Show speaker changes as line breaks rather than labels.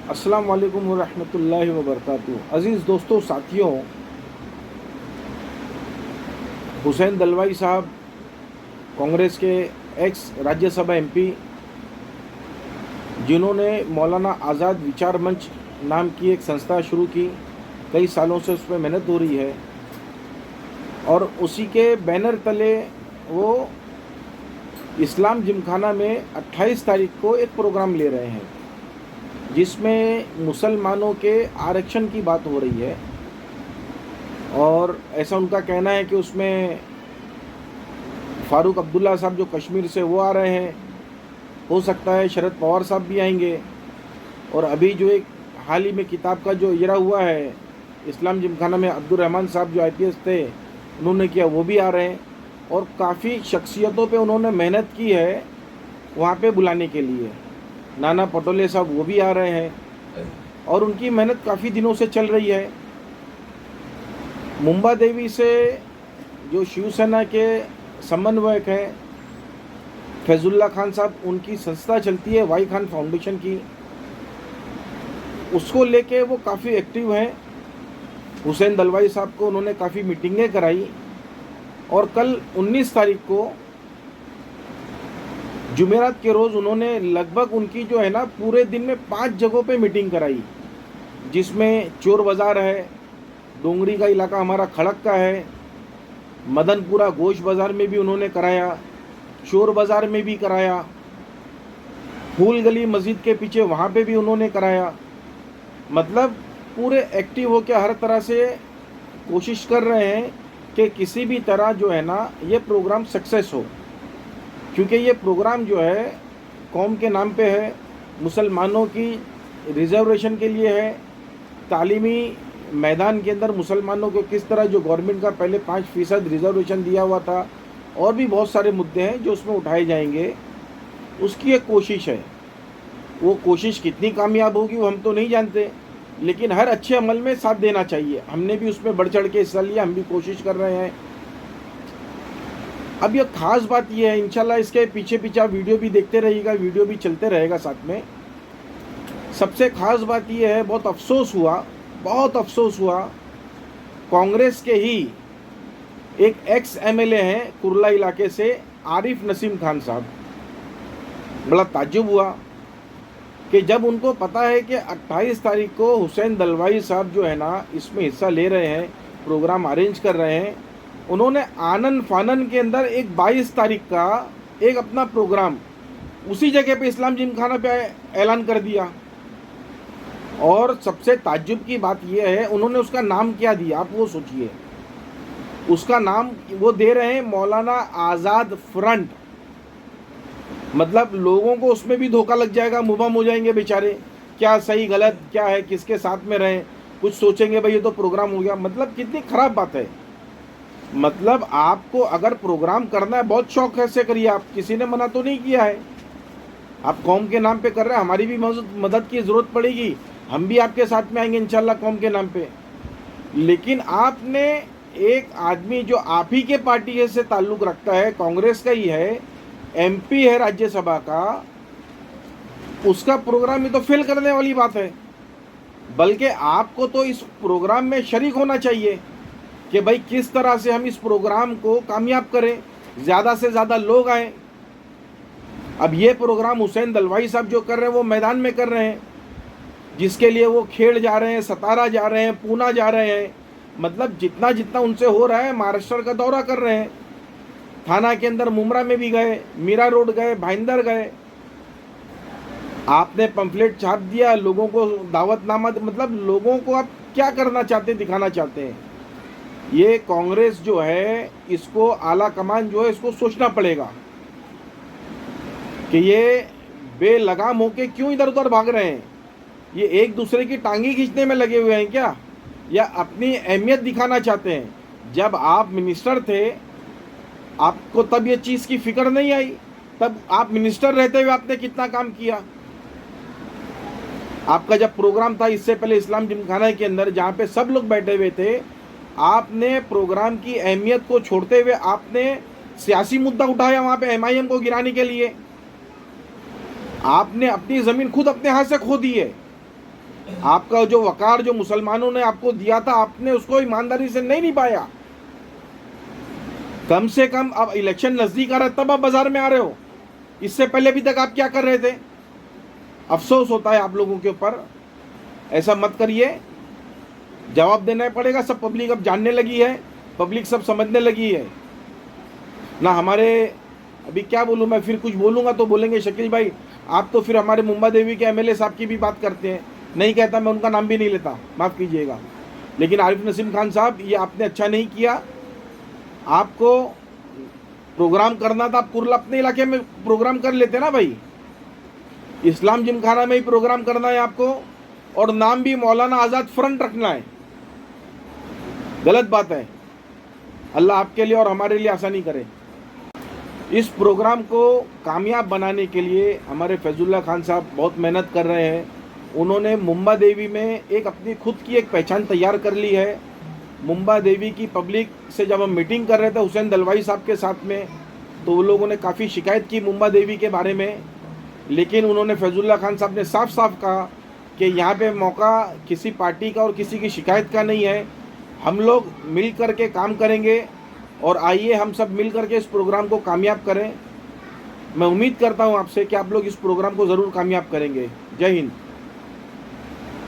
अस्सलाम वालेकुम वरहमतुल्लाहि वबरकातुहू। अज़ीज़ दोस्तों, साथियों, हुसैन दलवाई साहब कांग्रेस के एक्स राज्यसभा एमपी, जिन्होंने मौलाना आज़ाद विचार मंच नाम की एक संस्था शुरू की, कई सालों से उस पर मेहनत हो रही है और उसी के बैनर तले वो इस्लाम जिमखाना में 28 तारीख को एक प्रोग्राम ले रहे हैं, जिसमें मुसलमानों के आरक्षण की बात हो रही है। और ऐसा उनका कहना है कि उसमें फ़ारूक अब्दुल्ला साहब जो कश्मीर से वो आ रहे हैं, हो सकता है शरद पवार साहब भी आएंगे। और अभी जो एक हाल ही में किताब का जो इजरा हुआ है इस्लाम जिमखाना में, अब्दुल रहमान साहब जो आईपीएस थे, उन्होंने किया, वो भी आ रहे हैं। और काफ़ी शख्सियतों पे उन्होंने मेहनत की है वहाँ पे बुलाने के लिए। नाना पटोले साहब वो भी आ रहे हैं और उनकी मेहनत काफ़ी दिनों से चल रही है। मुंबा देवी से जो शिवसेना के समन्वयक हैं फैजुल्ला खान साहब, उनकी संस्था चलती है वाई खान फाउंडेशन की, उसको लेके वो काफ़ी एक्टिव हैं। हुसैन दलवाई साहब को उन्होंने काफ़ी मीटिंगें कराई और कल 19 तारीख को जुमेरात के रोज़ उन्होंने लगभग उनकी जो है ना पूरे दिन में 5 जगहों पे मीटिंग कराई, जिसमें चोर बाज़ार है, डोंगरी का इलाका हमारा खड़क का है, मदनपुरा गोश बाज़ार में भी उन्होंने कराया, चोर बाज़ार में भी कराया, फूल गली मस्जिद के पीछे वहाँ पे भी उन्होंने कराया। मतलब पूरे एक्टिव होकर हर तरह से कोशिश कर रहे हैं कि किसी भी तरह जो है ना ये प्रोग्राम सक्सेस हो, क्योंकि ये प्रोग्राम जो है कौम के नाम पे है, मुसलमानों की रिजर्वेशन के लिए है, तालीमी मैदान के अंदर मुसलमानों को किस तरह जो गवर्नमेंट का पहले 5% रिजर्वेशन दिया हुआ था, और भी बहुत सारे मुद्दे हैं जो उसमें उठाए जाएंगे, उसकी एक कोशिश है। वो कोशिश कितनी कामयाब होगी वो हम तो नहीं जानते, लेकिन हर अच्छे अमल में साथ देना चाहिए। हमने भी उसमें बढ़ चढ़ के हिस्सा लिया, हम भी कोशिश कर रहे हैं। अब यह खास बात यह है, इंशाल्लाह इसके पीछे पीछे आप वीडियो भी देखते रहिएगा, वीडियो भी चलते रहेगा साथ में। सबसे खास बात यह है, बहुत अफसोस हुआ, कांग्रेस के ही एक एक्स एमएलए हैं कुर्ला इलाके से, आरिफ नसीम खान साहब, बड़ा ताज्जुब हुआ कि जब उनको पता है कि 28 तारीख को हुसैन दलवाई साहब जो है ना इसमें हिस्सा ले रहे हैं, प्रोग्राम अरेंज कर रहे हैं, उन्होंने आनन फानन के अंदर एक 22 तारीख का एक अपना प्रोग्राम उसी जगह पे इस्लाम जिमखाना पे ऐलान कर दिया। और सबसे ताज्जुब की बात यह है, उन्होंने उसका नाम क्या दिया, आप वो सोचिए। उसका नाम वो दे रहे हैं मौलाना आज़ाद फ्रंट। मतलब लोगों को उसमें भी धोखा लग जाएगा, मुबहम हो जाएंगे बेचारे, क्या सही गलत क्या है, किसके साथ में रहें, कुछ सोचेंगे भाई ये तो प्रोग्राम हो गया। मतलब कितनी ख़राब बात है। मतलब आपको अगर प्रोग्राम करना है, बहुत शौक है से करिए, आप, किसी ने मना तो नहीं किया है। आप कौम के नाम पे कर रहे हैं, हमारी भी मदद की ज़रूरत पड़ेगी, हम भी आपके साथ में आएंगे इंशाल्लाह कौम के नाम पे। लेकिन आपने एक आदमी जो आप ही के पार्टी से ताल्लुक़ रखता है, कांग्रेस का ही है, एमपी है राज्यसभा का, उसका प्रोग्राम ही तो फेल करने वाली बात है। बल्कि आपको तो इस प्रोग्राम में शरीक होना चाहिए कि भाई किस तरह से हम इस प्रोग्राम को कामयाब करें, ज़्यादा से ज़्यादा लोग आएँ। अब ये प्रोग्राम हुसैन दलवाई साहब जो कर रहे हैं वो मैदान में कर रहे हैं, जिसके लिए वो खेड़ जा रहे हैं, सतारा जा रहे हैं, पूना जा रहे हैं। मतलब जितना जितना उनसे हो रहा है, महाराष्ट्र का दौरा कर रहे हैं, थाना के अंदर मुमरा में भी गए, मीरा रोड गए, भाईंदर गए। आपने पंफलेट छाप दिया, लोगों को दावतनामा, मतलब लोगों को आप क्या करना चाहते हैं, दिखाना चाहते हैं। ये कांग्रेस जो है, इसको आला कमान जो है इसको सोचना पड़ेगा कि ये बेलगाम होके क्यों इधर उधर भाग रहे हैं। ये एक दूसरे की टांगी खींचने में लगे हुए हैं क्या, या अपनी अहमियत दिखाना चाहते हैं। जब आप मिनिस्टर थे आपको तब ये चीज़ की फिक्र नहीं आई, तब आप मिनिस्टर रहते हुए आपने कितना काम किया। आपका जब प्रोग्राम था इससे पहले इस्लाम जिमखाना के अंदर, जहाँ पे सब लोग बैठे हुए थे, आपने प्रोग्राम की अहमियत को छोड़ते हुए आपने सियासी मुद्दा उठाया वहाँ पे एमआईएम को गिराने के लिए। आपने अपनी ज़मीन खुद अपने हाथ से खो दी है। आपका जो वकार जो मुसलमानों ने आपको दिया था, आपने उसको ईमानदारी से नहीं निभाया। कम से कम अब इलेक्शन नजदीक आ रहा है तब आप बाजार में आ रहे हो, इससे पहले अभी तक आप क्या कर रहे थे? अफसोस होता है आप लोगों के ऊपर। ऐसा मत करिए, जवाब देना पड़ेगा। सब पब्लिक अब जानने लगी है, पब्लिक सब समझने लगी है ना। हमारे अभी क्या बोलूँ मैं, फिर कुछ बोलूँगा तो बोलेंगे शकील भाई आप तो फिर हमारे मुंबा देवी के एमएलए साहब की भी बात करते हैं। नहीं कहता, मैं उनका नाम भी नहीं लेता, माफ़ कीजिएगा। लेकिन आरिफ नसीम खान साहब, ये आपने अच्छा नहीं किया। आपको प्रोग्राम करना था, आप कुर्ला अपने इलाके में प्रोग्राम कर लेते ना भाई। इस्लाम जिमखाना में ही प्रोग्राम करना है आपको, और नाम भी मौलाना आज़ाद फ्रंट रखना है। गलत बात है। अल्लाह आपके लिए और हमारे लिए आसानी करे। इस प्रोग्राम को कामयाब बनाने के लिए हमारे फैजुल्ला खान साहब बहुत मेहनत कर रहे हैं। उन्होंने मुंबा देवी में एक अपनी खुद की एक पहचान तैयार कर ली है। मुंबा देवी की पब्लिक से जब हम मीटिंग कर रहे थे हुसैन दलवाई साहब के साथ में, तो वो लोगों ने काफ़ी शिकायत की मुंबा देवी के बारे में। लेकिन उन्होंने फैजुल्ला खान साहब ने साफ साफ कहा कि यहाँ पे मौका किसी पार्टी का और किसी की शिकायत का नहीं है, हम लोग मिल कर के काम करेंगे और आइए हम सब मिल कर के इस प्रोग्राम को कामयाब करें। मैं उम्मीद करता हूँ आपसे कि आप लोग इस प्रोग्राम को ज़रूर कामयाब करेंगे। जय हिंद।